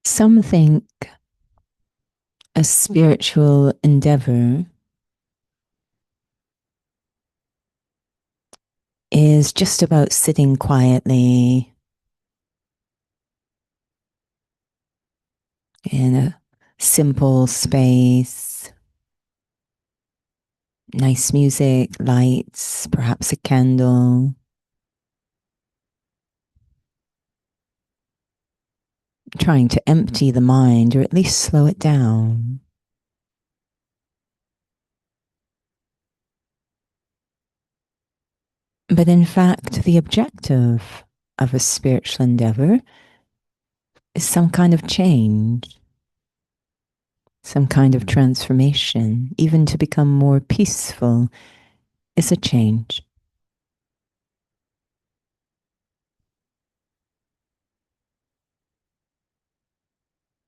Some think a spiritual endeavor is just about sitting quietly in a simple space, nice music, lights, perhaps a candle, trying to empty the mind or at least slow it down. But in fact, the objective of a spiritual endeavor is some kind of change, some kind of transformation. Even to become more peaceful is a change.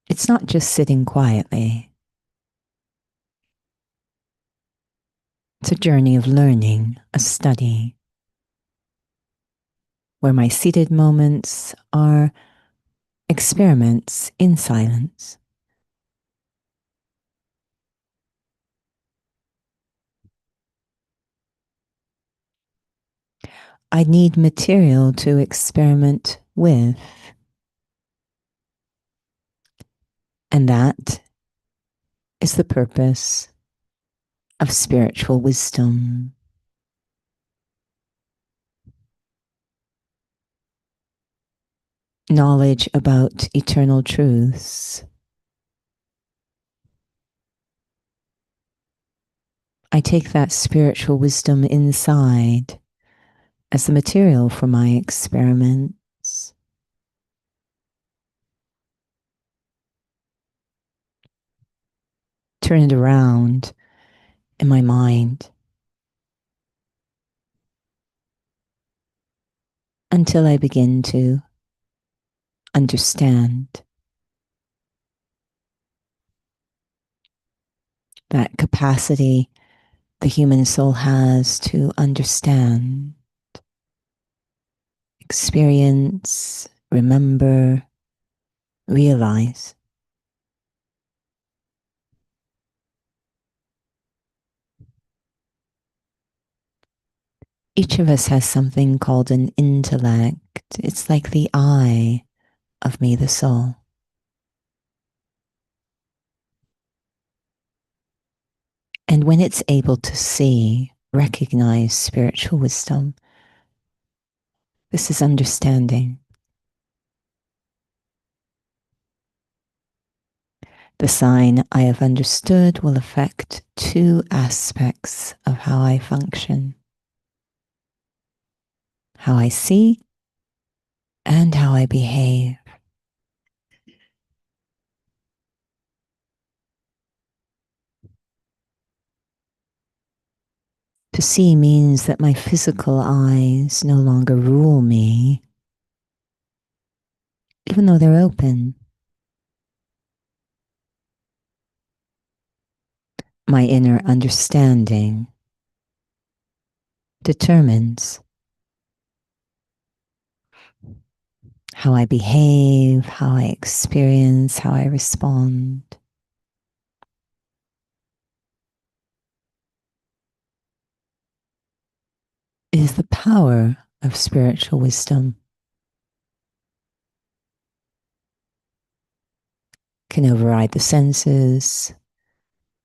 It's not just sitting quietly. It's a journey of learning, a study, where my seated moments are experiments in silence. I need material to experiment with, and that is the purpose of spiritual wisdom. Knowledge about eternal truths. I take that spiritual wisdom inside as the material for my experiments. Turn it around in my mind until I begin to understand that capacity the human soul has to understand, experience, remember, realize. Each of us has something called an intellect. It's like the eye of me, the soul. And when it's able to see, recognize spiritual wisdom, this is understanding. The sign I have understood will affect two aspects of how I function: how I see and how I behave. To see means that my physical eyes no longer rule me, even though they're open. My inner understanding determines how I behave, how I experience, how I respond. It is the power of spiritual wisdom. Can override the senses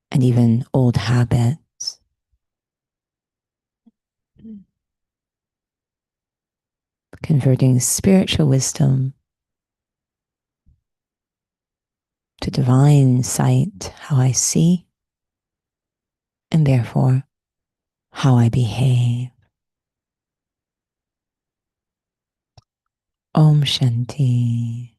and even old habits. Converting spiritual wisdom to divine sight, how I see, and therefore how I behave. Om Shanti.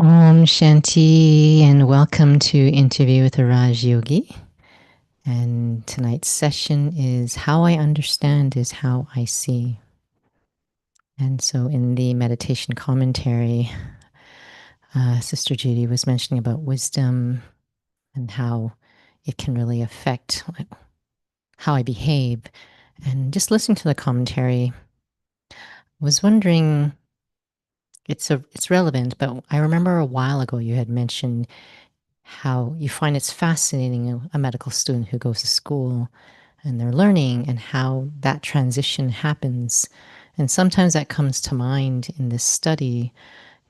Om Shanti, and welcome to Interview with a Raj Yogi. And tonight's session is How I Understand is How I See. And so in the meditation commentary, Sister Judy was mentioning about wisdom and how it can really affect how I behave. And just listening to the commentary, I was wondering, it's relevant, but I remember a while ago you had mentioned how you find it's fascinating a medical student who goes to school and they're learning and how that transition happens. And sometimes that comes to mind in this study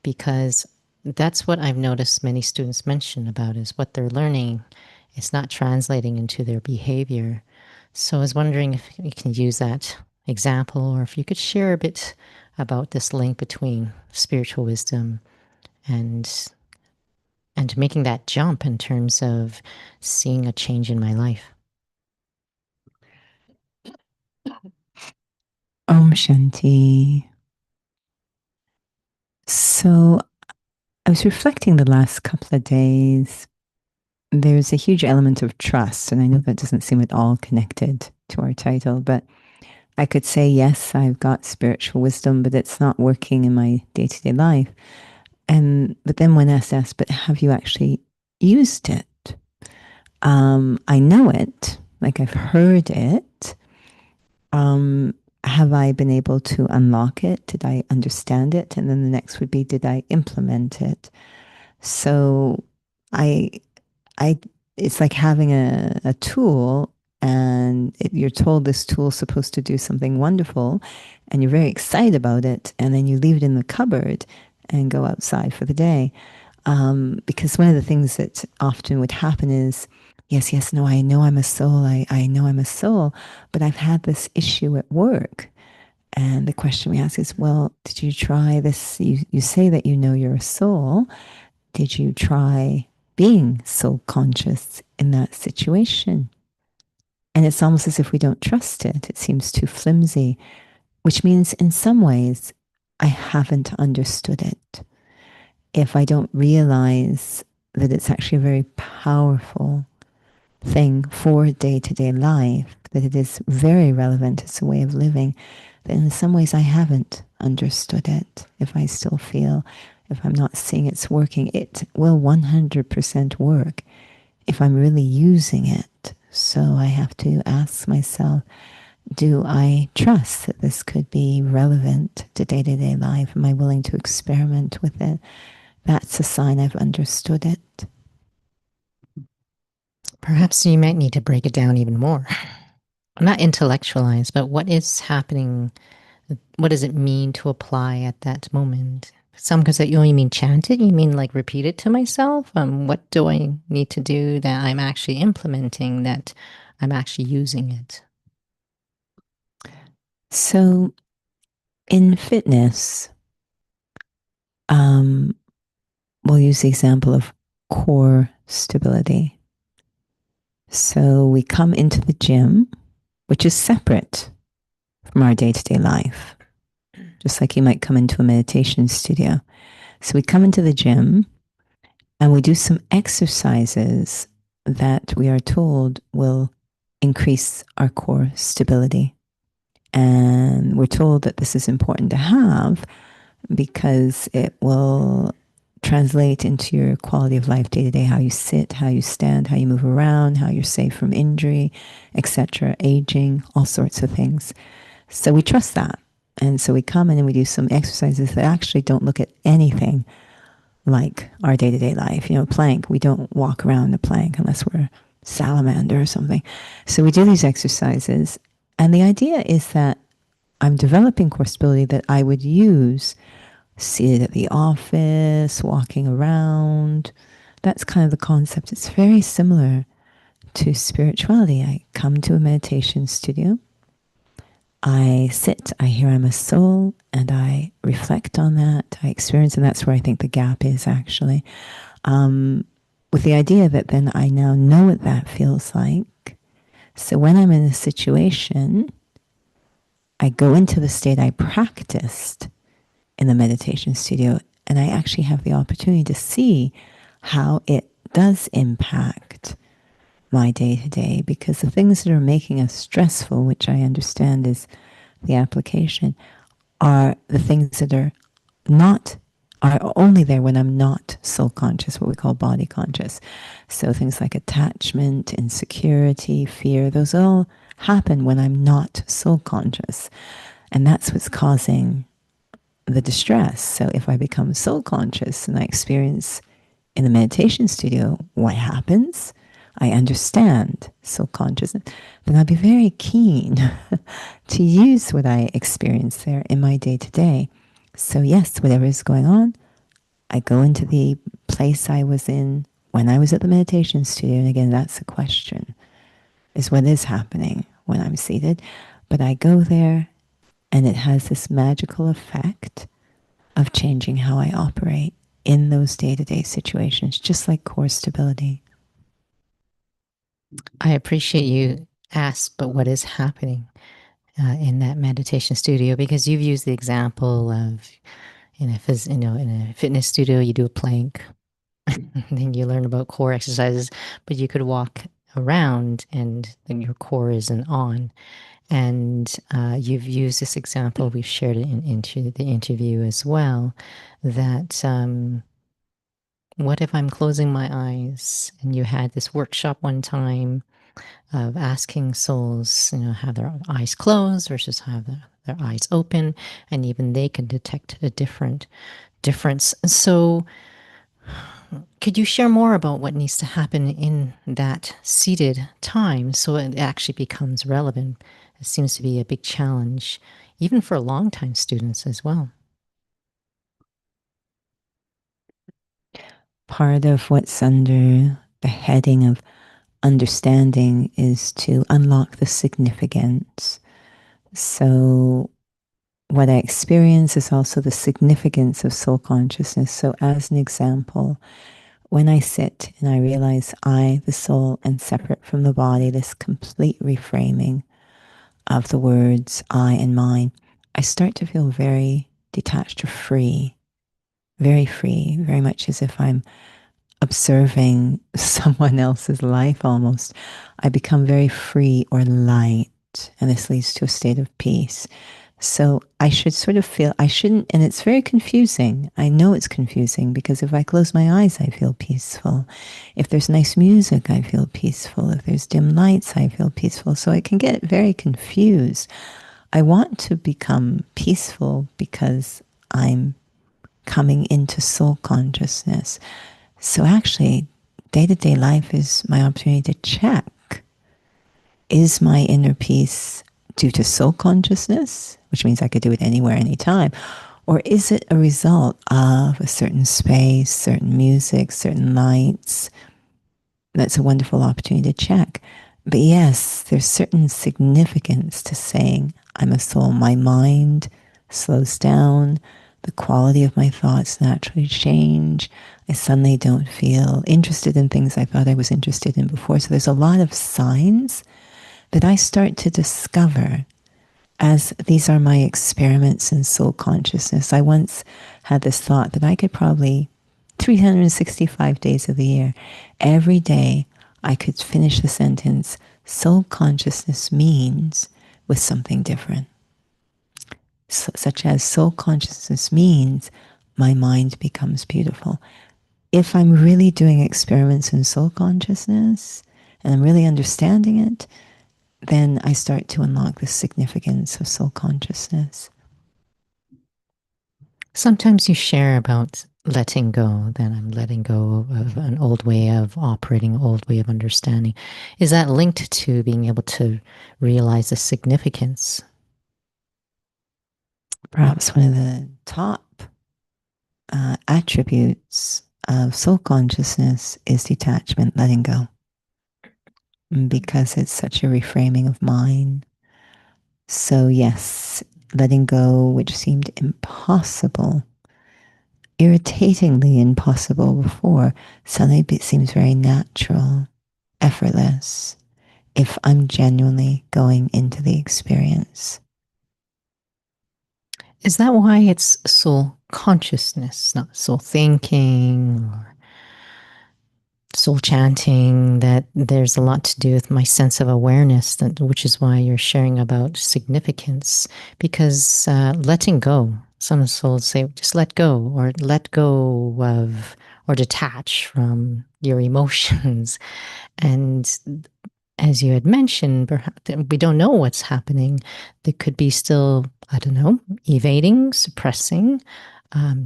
because that's what I've noticed many students mention about is what they're learning is not translating into their behavior. So I was wondering if you can use that example or if you could share a bit about this link between spiritual wisdom and making that jump in terms of seeing a change in my life. Om Shanti. So I was reflecting the last couple of days. There's a huge element of trust, and I know that doesn't seem at all connected to our title, but I could say, yes, I've got spiritual wisdom, but it's not working in my day-to-day life. But then when asked, but have you actually used it? I know it, like I've heard it. Have I been able to unlock it? Did I understand it? And then the next would be, did I implement it? So I, I, it's like having a tool and you're told this tool is supposed to do something wonderful and you're very excited about it. And then you leave it in the cupboard and go outside for the day. Because one of the things that often would happen is, yes, no, I know I'm a soul. I know I'm a soul, but I've had this issue at work. And the question we ask is, well, did you try this? You say that you know you're a soul. Did you try being soul conscious in that situation? And it's almost as if we don't trust it. It seems too flimsy, which means in some ways, I haven't understood it. If I don't realize that it's actually a very powerful thing for day-to-day life, that it is very relevant as a way of living, then in some ways I haven't understood it. If I still feel, if I'm not seeing it's working, it will 100% work if I'm really using it. So I have to ask myself, do I trust that this could be relevant to day-to-day life? Am I willing to experiment with it? That's a sign I've understood it. Perhaps you might need to break it down even more. Not intellectualize, but what is happening? What does it mean to apply at that moment? Some could say, you mean chant it? You mean like repeat it to myself? What do I need to do that I'm actually implementing, that I'm actually using it? So in fitness, we'll use the example of core stability. So we come into the gym, which is separate from our day-to-day life, just like you might come into a meditation studio. So we come into the gym and we do some exercises that we are told will increase our core stability. And we're told that this is important to have because it will translate into your quality of life day to day, how you sit, how you stand, how you move around, how you're safe from injury, etc., aging, all sorts of things. So we trust that. And so we come in and we do some exercises that actually don't look at anything like our day-to-day life. You know, plank, we don't walk around the plank unless we're a salamander or something. So we do these exercises. And the idea is that I'm developing core stability that I would use seated at the office, walking around. That's kind of the concept. It's very similar to spirituality. I come to a meditation studio. I sit, I hear I'm a soul, and I reflect on that. I experience, and that's where I think the gap is actually. With the idea that then I now know what that feels like. So when I'm in a situation, I go into the state I practiced in the meditation studio And I actually have the opportunity to see how it does impact my day to day, because the things that are making us stressful, which I understand is the application, are the things that are only there when I'm not soul conscious, what we call body conscious. So things like attachment, insecurity, fear, those all happen when I'm not soul conscious. And that's what's causing the distress. So if I become soul conscious and I experience in the meditation studio what happens, I understand soul consciousness, then I'll be very keen to use what I experience there in my day to day. So yes, whatever is going on, I go into the place I was in when I was at the meditation studio. And again, that's the question, is what is happening when I'm seated. But I go there and it has this magical effect of changing how I operate in those day-to-day situations, just like core stability. I appreciate you asked, but what is happening in that meditation studio? Because you've used the example of in a fitness studio, you do a plank, then you learn about core exercises, but you could walk around and then your core isn't on. And you've used this example, we've shared it into the interview as well, that what if I'm closing my eyes? And you had this workshop one time of asking souls, have their eyes closed versus have their eyes open, and even they can detect a difference. So could you share more about what needs to happen in that seated time so it actually becomes relevant? It seems to be a big challenge, even for long-time students as well. Part of what's under the heading of understanding is to unlock the significance. So what I experience is also the significance of soul consciousness. So as an example, when I sit and I realize I, the soul, am separate from the body, this complete reframing of the words I and mine, I start to feel very detached or free, very much as if I'm observing someone else's life almost. I become very free or light, and this leads to a state of peace. So I should sort of feel, I shouldn't, and it's very confusing. I know it's confusing because if I close my eyes, I feel peaceful. If there's nice music, I feel peaceful. If there's dim lights, I feel peaceful. So it can get very confused. I want to become peaceful because I'm coming into soul consciousness. So actually, day-to-day life is my opportunity to check, is my inner peace due to soul consciousness, which means I could do it anywhere, anytime, or is it a result of a certain space, certain music, certain lights? That's a wonderful opportunity to check. But yes, there's certain significance to saying I'm a soul. My mind slows down. The quality of my thoughts naturally change. I suddenly don't feel interested in things I thought I was interested in before. So there's a lot of signs that I start to discover as these are my experiments in soul consciousness. I once had this thought that I could probably 365 days of the year, every day I could finish the sentence, soul consciousness means, with something different. Such as soul consciousness means my mind becomes beautiful. If I'm really doing experiments in soul consciousness and I'm really understanding it, then I start to unlock the significance of soul consciousness. Sometimes you share about letting go, that I'm letting go of an old way of operating, old way of understanding. Is that linked to being able to realize the significance? Perhaps one of the top attributes of soul consciousness is detachment, letting go, because it's such a reframing of mind. So yes, letting go, which seemed impossible, irritatingly impossible before, suddenly it seems very natural, effortless, if I'm genuinely going into the experience. Is that why it's soul consciousness, not soul thinking or soul chanting? That there's a lot to do with my sense of awareness, which is why you're sharing about significance. Because letting go, some souls say, just let go, or let go of, or detach from your emotions. And as you had mentioned, perhaps we don't know what's happening. There could be still, I don't know, evading, suppressing,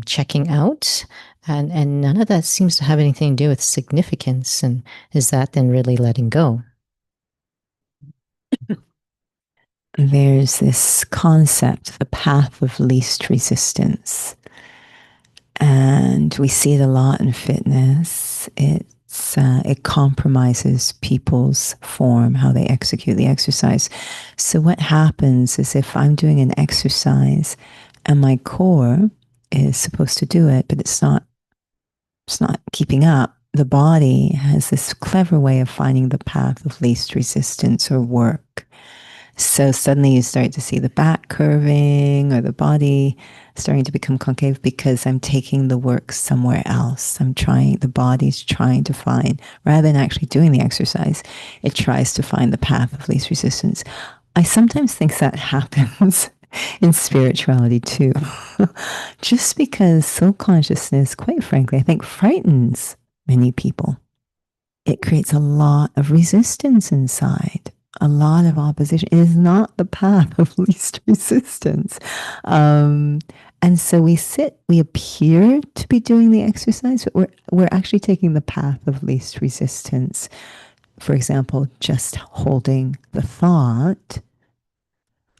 checking out, and none of that seems to have anything to do with significance. And is that then really letting go? There's this concept, the path of least resistance. And we see it a lot in fitness. It compromises people's form, how they execute the exercise. So what happens is if I'm doing an exercise and my core is supposed to do it, but it's not keeping up, the body has this clever way of finding the path of least resistance or work. So suddenly you start to see the back curving or the body starting to become concave because I'm taking the work somewhere else. The body's trying to find, rather than actually doing the exercise, it tries to find the path of least resistance. I sometimes think that happens in spirituality too. Just because soul consciousness, quite frankly, I think frightens many people. It creates a lot of resistance inside, a lot of opposition. It is not the path of least resistance. And so we appear to be doing the exercise, but we're actually taking the path of least resistance. For example, just holding the thought,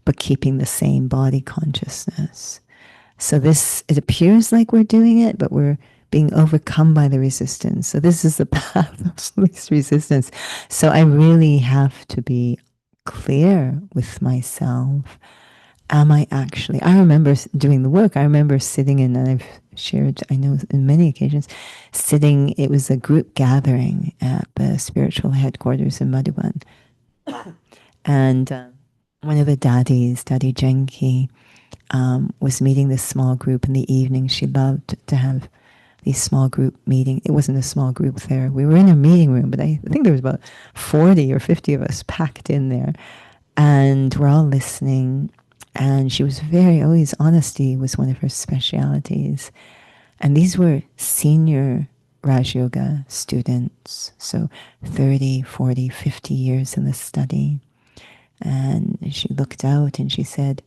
but keeping the same body consciousness. So it appears like we're doing it, but we're being overcome by the resistance. So this is the path of least resistance. So I really have to be clear with myself. I remember doing the work. I remember sitting in, and I've shared, I know in many occasions, it was a group gathering at the spiritual headquarters in Madhuban. And one of the daddies, Daddy Genki, was meeting this small group in the evening. She loved to have these small group meetings. It wasn't a small group there. We were in a meeting room, but I think there was about 40 or 50 of us packed in there. And we're all listening. And she was always honesty was one of her specialities. And these were senior Raj Yoga students. So 30, 40, 50 years in the study. And she looked out and she said,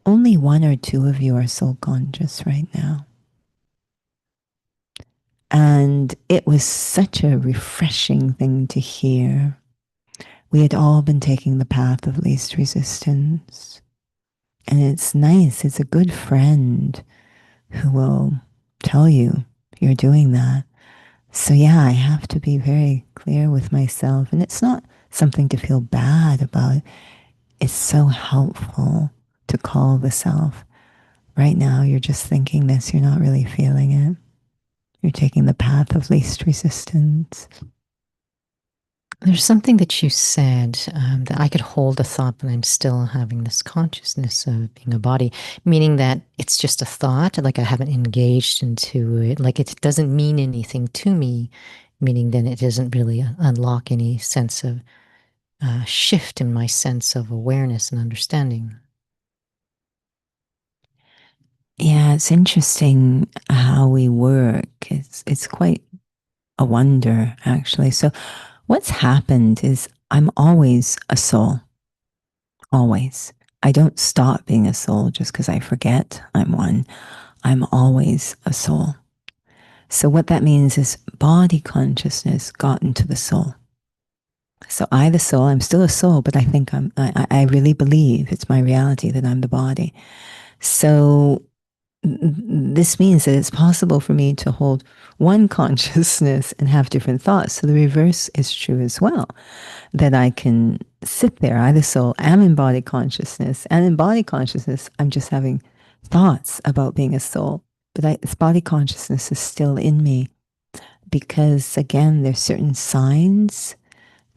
only one or two of you are soul conscious right now. And it was such a refreshing thing to hear. We had all been taking the path of least resistance. And it's nice. It's a good friend who will tell you you're doing that. So yeah, I have to be very clear with myself. And it's not something to feel bad about. It's so helpful to call the self. Right now, you're just thinking this. You're not really feeling it. You're taking the path of least resistance. There's something that you said that I could hold a thought, but I'm still having this consciousness of being a body, meaning that it's just a thought, like I haven't engaged into it, like it doesn't mean anything to me, meaning then it doesn't really unlock any sense of shift in my sense of awareness and understanding. Yeah, it's interesting how we work. It's quite a wonder, actually. So what's happened is I'm always a soul. Always. I don't stop being a soul just because I forget I'm one. I'm always a soul. So what that means is body consciousness got into the soul. So the soul, I'm still a soul, but I think I really believe it's my reality that I'm the body. So this means that it's possible for me to hold one consciousness and have different thoughts. So the reverse is true as well, that I can sit there, I the soul am in body consciousness, and in body consciousness, I'm just having thoughts about being a soul. But this body consciousness is still in me because, again, there's certain signs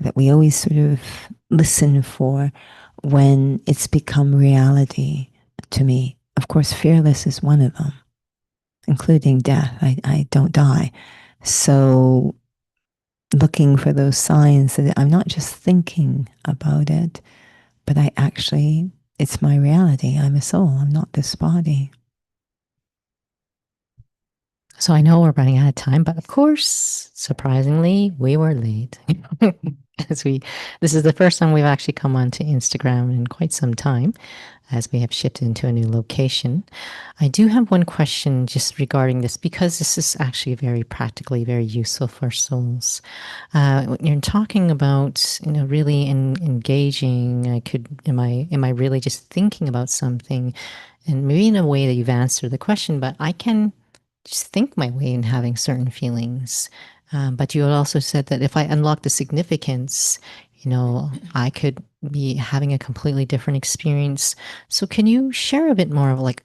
that we always sort of listen for when it's become reality to me. of course, fearless is one of them, including death. I don't die. So looking for those signs that I'm not just thinking about it, but I actually, it's my reality. I'm a soul. I'm not this body. So I know we're running out of time, but of course, surprisingly, we were late. This is the first time we've actually come onto Instagram in quite some time, as we have shifted into a new location. I do have one question just regarding this, because this is actually very practically very useful for souls. When you're talking about, really engaging, am I really just thinking about something, and maybe in a way that you've answered the question, but I can just think my way in having certain feelings. But you had also said that if I unlock the significance, I could be having a completely different experience. So can you share a bit more of like,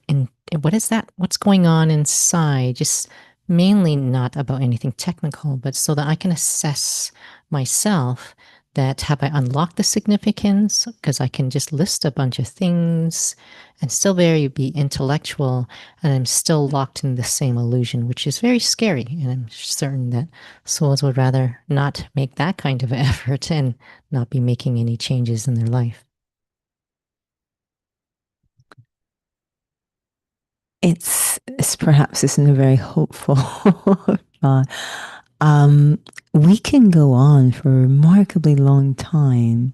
what is that? What's going on inside? Just mainly not about anything technical, but so that I can assess myself, that have I unlocked the significance? Because I can just list a bunch of things and still very be intellectual, and I'm still locked in the same illusion, which is very scary. And I'm certain that souls would rather not make that kind of effort and not be making any changes in their life. It's perhaps isn't a very hopeful thought. We can go on for a remarkably long time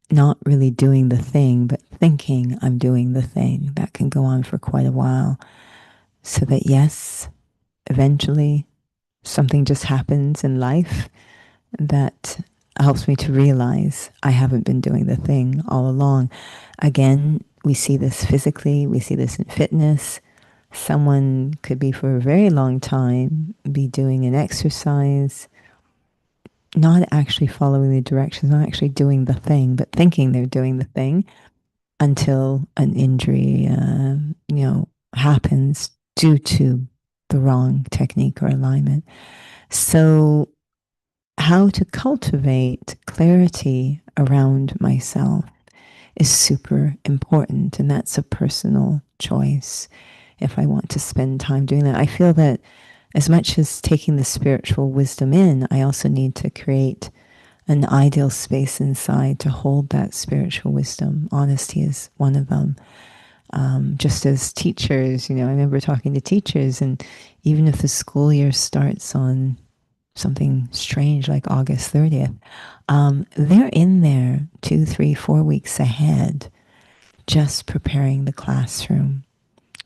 not really doing the thing, but thinking I'm doing the thing. That can go on for quite a while. So that, yes, eventually something just happens in life that helps me to realize I haven't been doing the thing all along. Again, we see this physically, we see this in fitness. Someone could be for a very long time be doing an exercise, not actually following the directions, not actually doing the thing, but thinking they're doing the thing until an injury, happens due to the wrong technique or alignment. So, how to cultivate clarity around myself is super important, and that's a personal choice. If I want to spend time doing that, I feel that as much as taking the spiritual wisdom in, I also need to create an ideal space inside to hold that spiritual wisdom. Honesty is one of them. Just as teachers, I remember talking to teachers, and even if the school year starts on something strange like August 30th, they're in there 2, 3, 4 weeks ahead, just preparing the classroom,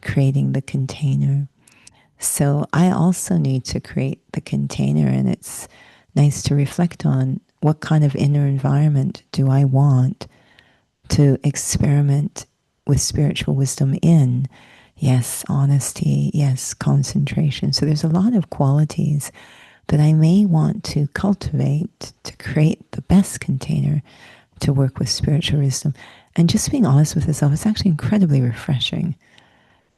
creating the container. So I also need to create the container, and it's nice to reflect on what kind of inner environment do I want to experiment with spiritual wisdom in. Yes, honesty. Yes, concentration. So there's a lot of qualities that I may want to cultivate to create the best container to work with spiritual wisdom. And just being honest with yourself, it's actually incredibly refreshing.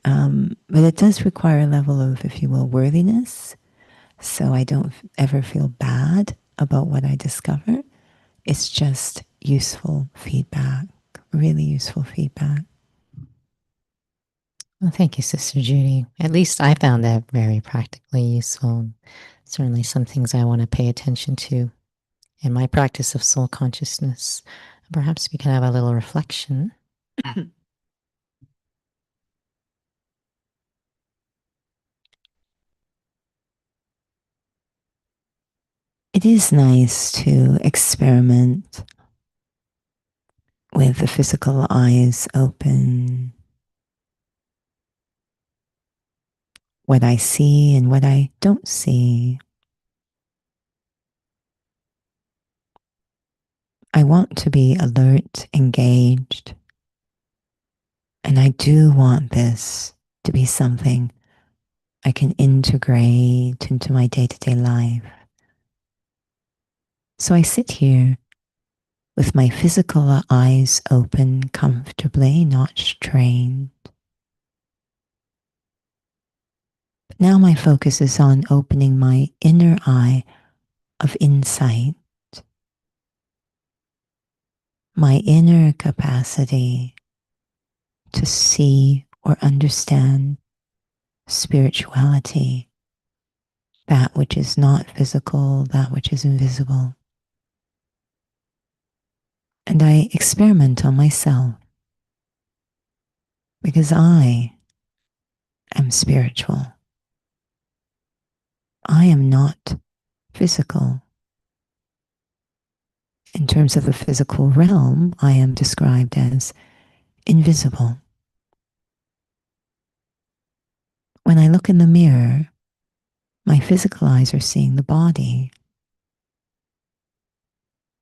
But it does require a level of, if you will, worthiness. So I don't ever feel bad about what I discover. It's just useful feedback, really useful feedback. Well, thank you, Sister Judy. At least I found that very practically useful. Certainly some things I want to pay attention to in my practice of soul consciousness. Perhaps we can have a little reflection. It is nice to experiment with the physical eyes open, what I see and what I don't see. I want to be alert, engaged, and I do want this to be something I can integrate into my day-to-day life. So I sit here with my physical eyes open comfortably, not strained. But now my focus is on opening my inner eye of insight, my inner capacity to see or understand spirituality, that which is not physical, that which is invisible. And I experiment on myself because I am spiritual. I am not physical. In terms of the physical realm, I am described as invisible. When I look in the mirror, my physical eyes are seeing the body.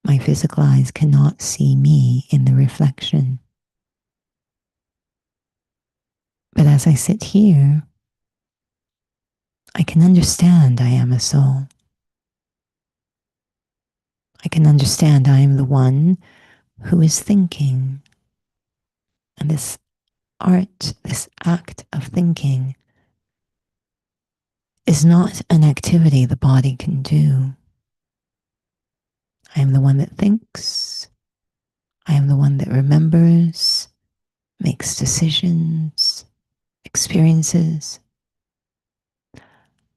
My physical eyes cannot see me in the reflection. But as I sit here, I can understand I am a soul. I can understand I am the one who is thinking. And this art, this act of thinking, is not an activity the body can do. I am the one that thinks. I am the one that remembers, makes decisions, experiences.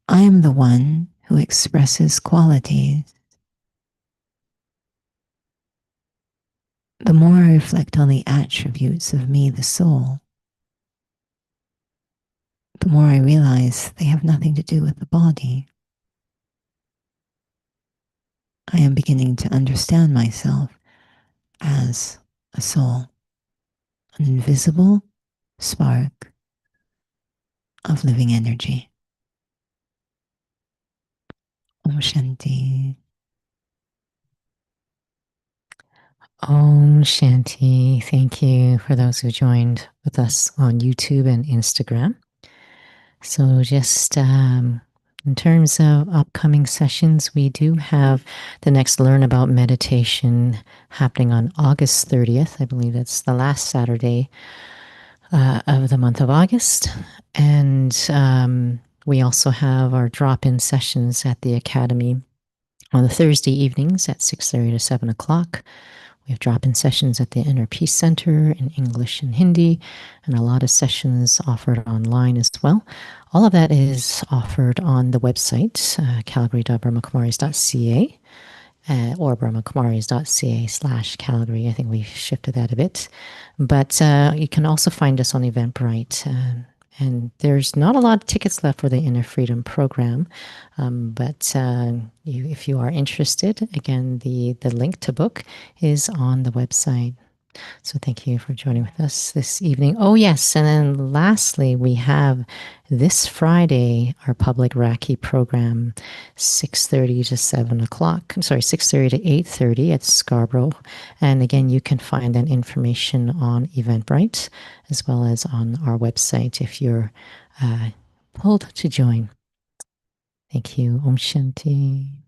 I am the one who expresses qualities. The more I reflect on the attributes of me, the soul, the more I realize they have nothing to do with the body. I am beginning to understand myself as a soul, an invisible spark of living energy. Om Shanti. Om Shanti. Thank you for those who joined with us on YouTube and Instagram. So just in terms of upcoming sessions, we do have the next Learn About Meditation happening on August 30th. I believe that's the last Saturday of the month of August. And we also have our drop-in sessions at the Academy on the Thursday evenings at 6:30 to 7 o'clock. We have drop-in sessions at the Inner Peace Center in English and Hindi, and a lot of sessions offered online as well. All of that is offered on the website, calgary.brahmakumaris.ca or brahmakumaris.ca/Calgary. I think we shifted that a bit. But you can also find us on Eventbrite. And there's not a lot of tickets left for the Inner Freedom program. But if you are interested, again, the link to book is on the website. So thank you for joining with us this evening. Oh, yes. And then lastly, we have this Friday, our public Raki program, 6:30 to 7 o'clock. I'm sorry, 6:30 to 8:30 at Scarborough. And again, you can find that information on Eventbrite as well as on our website if you're pulled to join. Thank you. Om Shanti.